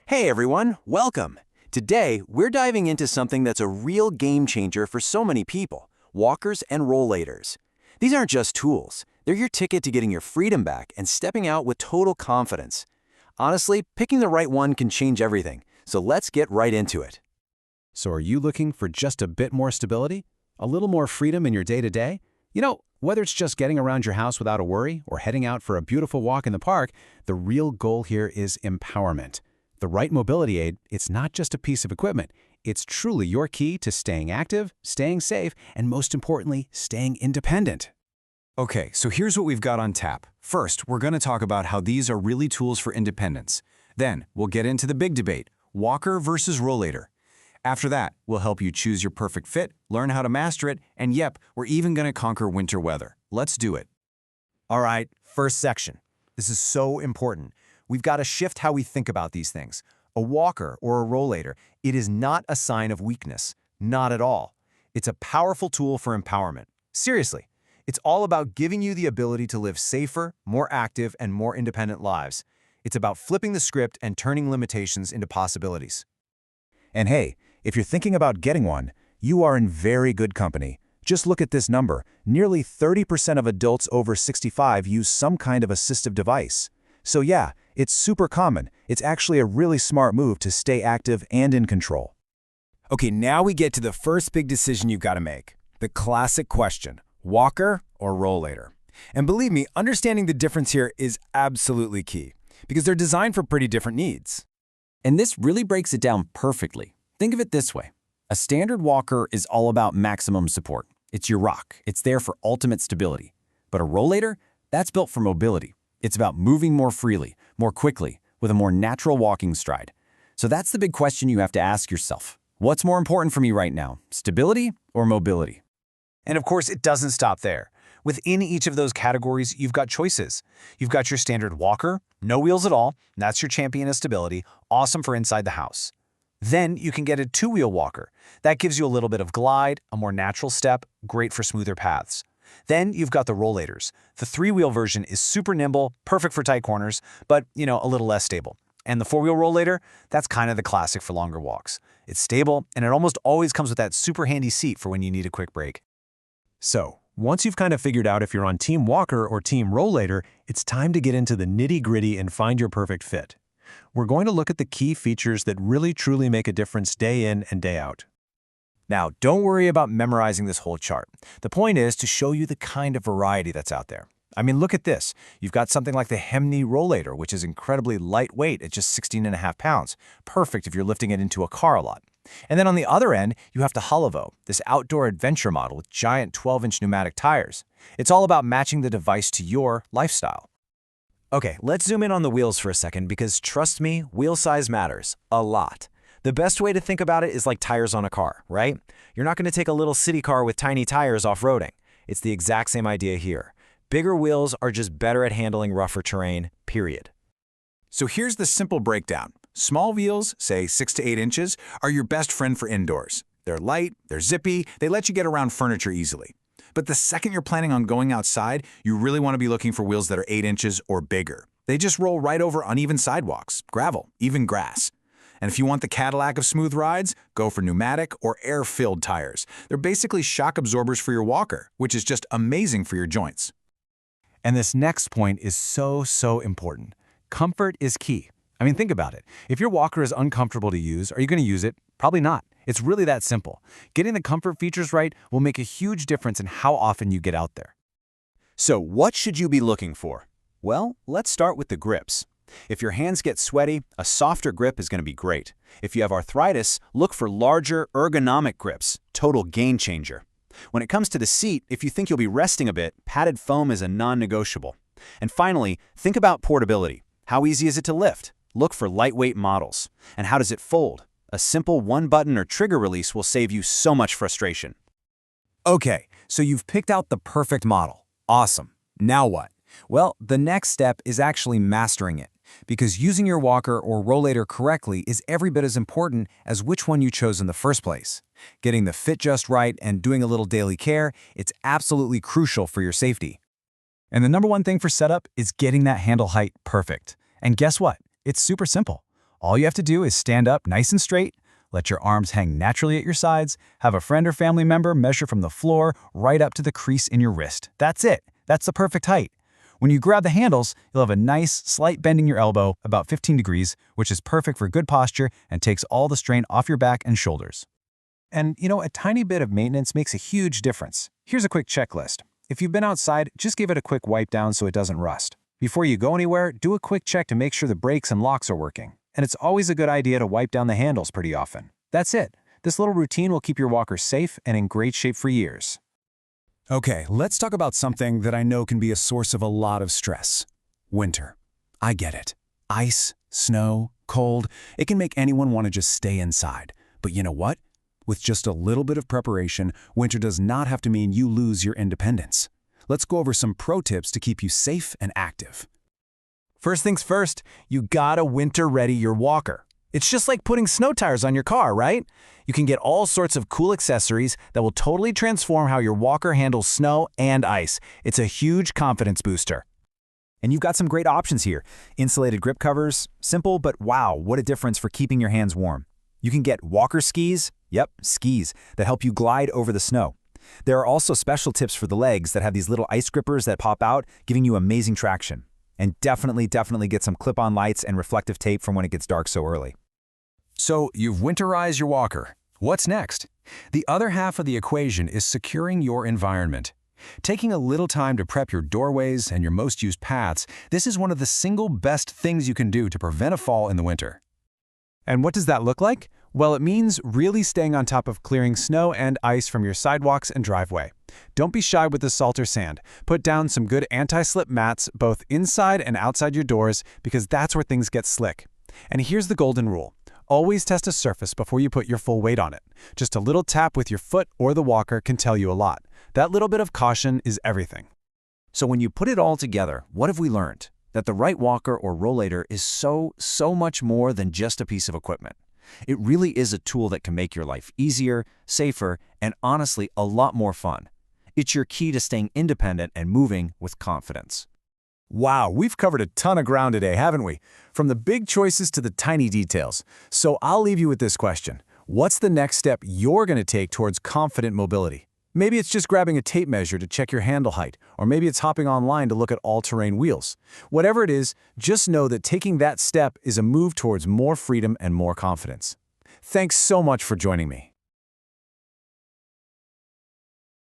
Hey everyone, welcome! Today, we're diving into something that's a real game changer for so many people, walkers and rollators. These aren't just tools, they're your ticket to getting your freedom back and stepping out with total confidence. Honestly, picking the right one can change everything, so let's get right into it. So are you looking for just a bit more stability? A little more freedom in your day-to-day? Whether it's just getting around your house without a worry or heading out for a beautiful walk in the park, the real goal here is empowerment. The right mobility aid, it's not just a piece of equipment. It's truly your key to staying active, staying safe, and most importantly, staying independent. Okay, so here's what we've got on tap. First, we're going to talk about how these are really tools for independence. Then, we'll get into the big debate, walker versus rollator. After that, we'll help you choose your perfect fit, learn how to master it, and yep, we're even going to conquer winter weather. Let's do it. All right, first section. This is so important. We've got to shift how we think about these things. A walker or a rollator, it is not a sign of weakness. Not at all. It's a powerful tool for empowerment. Seriously, it's all about giving you the ability to live safer, more active, and more independent lives. It's about flipping the script and turning limitations into possibilities. And hey, if you're thinking about getting one, you are in very good company. Just look at this number. Nearly 30% of adults over 65 use some kind of assistive device. So yeah, it's super common. It's actually a really smart move to stay active and in control. Okay, now we get to the first big decision you've got to make. The classic question, walker or rollator? And believe me, understanding the difference here is absolutely key, because they're designed for pretty different needs. And this really breaks it down perfectly. Think of it this way. A standard walker is all about maximum support. It's your rock. It's there for ultimate stability. But a rollator, that's built for mobility. It's about moving more freely, more quickly, with a more natural walking stride. So that's the big question you have to ask yourself. What's more important for me right now, stability or mobility? And of course, it doesn't stop there. Within each of those categories, you've got choices. You've got your standard walker, no wheels at all, that's your champion of stability, awesome for inside the house. Then you can get a two-wheel walker. That gives you a little bit of glide, a more natural step, great for smoother paths. Then you've got the rollators. The three-wheel version is super nimble, perfect for tight corners, but, a little less stable. And the four-wheel rollator, that's kind of the classic for longer walks. It's stable, and it almost always comes with that super handy seat for when you need a quick break. So, once you've kind of figured out if you're on Team Walker or Team Rollator, it's time to get into the nitty-gritty and find your perfect fit. We're going to look at the key features that really truly make a difference day in and day out. Now, don't worry about memorizing this whole chart. The point is to show you the kind of variety that's out there. I mean, look at this. You've got something like the Hemney Rollator, which is incredibly lightweight at just 16.5 pounds. Perfect if you're lifting it into a car a lot. And then on the other end, you have the Hullevo, this outdoor adventure model with giant 12-inch pneumatic tires. It's all about matching the device to your lifestyle. Okay, let's zoom in on the wheels for a second because trust me, wheel size matters a lot. The best way to think about it is like tires on a car, right? You're not going to take a little city car with tiny tires off-roading. It's the exact same idea here. Bigger wheels are just better at handling rougher terrain, period. So here's the simple breakdown. Small wheels, say 6 to 8 inches, are your best friend for indoors. They're light, they're zippy, they let you get around furniture easily. But the second you're planning on going outside, you really want to be looking for wheels that are 8 inches or bigger. They just roll right over uneven sidewalks, gravel, even grass. And if you want the Cadillac of smooth rides, go for pneumatic or air-filled tires. They're basically shock absorbers for your walker, which is just amazing for your joints. And this next point is so important. Comfort is key. I mean, think about it. If your walker is uncomfortable to use, are you going to use it? Probably not. It's really that simple. Getting the comfort features right will make a huge difference in how often you get out there. So what should you be looking for? Well, let's start with the grips. If your hands get sweaty, a softer grip is going to be great. If you have arthritis, look for larger, ergonomic grips. Total game changer. When it comes to the seat, if you think you'll be resting a bit, padded foam is a non-negotiable. And finally, think about portability. How easy is it to lift? Look for lightweight models. And how does it fold? A simple one-button or trigger release will save you so much frustration. Okay, so you've picked out the perfect model. Awesome. Now what? Well, the next step is actually mastering it. Because using your walker or rollator correctly is every bit as important as which one you chose in the first place. Getting the fit just right and doing a little daily care, it's absolutely crucial for your safety. And the number one thing for setup is getting that handle height perfect. And guess what? It's super simple. All you have to do is stand up nice and straight, let your arms hang naturally at your sides, have a friend or family member measure from the floor right up to the crease in your wrist. That's it. That's the perfect height. When you grab the handles, you'll have a nice, slight bend in your elbow, about 15 degrees, which is perfect for good posture and takes all the strain off your back and shoulders. And, a tiny bit of maintenance makes a huge difference. Here's a quick checklist. If you've been outside, just give it a quick wipe down so it doesn't rust. Before you go anywhere, do a quick check to make sure the brakes and locks are working. And it's always a good idea to wipe down the handles pretty often. That's it. This little routine will keep your walker safe and in great shape for years. Okay, let's talk about something that I know can be a source of a lot of stress. Winter. I get it. Ice, snow, cold, it can make anyone want to just stay inside. But you know what? With just a little bit of preparation, winter does not have to mean you lose your independence. Let's go over some pro tips to keep you safe and active. First things first, you gotta winter-ready your walker. It's just like putting snow tires on your car, right? You can get all sorts of cool accessories that will totally transform how your walker handles snow and ice. It's a huge confidence booster. And you've got some great options here. Insulated grip covers, simple, but wow, what a difference for keeping your hands warm. You can get walker skis, skis, that help you glide over the snow. There are also special tips for the legs that have these little ice grippers that pop out, giving you amazing traction. And definitely get some clip-on lights and reflective tape from when it gets dark so early. So you've winterized your walker. What's next? The other half of the equation is securing your environment. Taking a little time to prep your doorways and your most used paths, this is one of the single best things you can do to prevent a fall in the winter. And what does that look like? Well, it means really staying on top of clearing snow and ice from your sidewalks and driveway. Don't be shy with the salt or sand. Put down some good anti-slip mats both inside and outside your doors because that's where things get slick. And here's the golden rule. Always test a surface before you put your full weight on it. Just a little tap with your foot or the walker can tell you a lot. That little bit of caution is everything. So when you put it all together, what have we learned? That the right walker or rollator is so much more than just a piece of equipment. It really is a tool that can make your life easier, safer, and honestly, a lot more fun. It's your key to staying independent and moving with confidence. Wow, we've covered a ton of ground today, haven't we? From the big choices to the tiny details. So I'll leave you with this question. What's the next step you're going to take towards confident mobility? Maybe it's just grabbing a tape measure to check your handle height, or maybe it's hopping online to look at all-terrain wheels. Whatever it is, just know that taking that step is a move towards more freedom and more confidence. Thanks so much for joining me.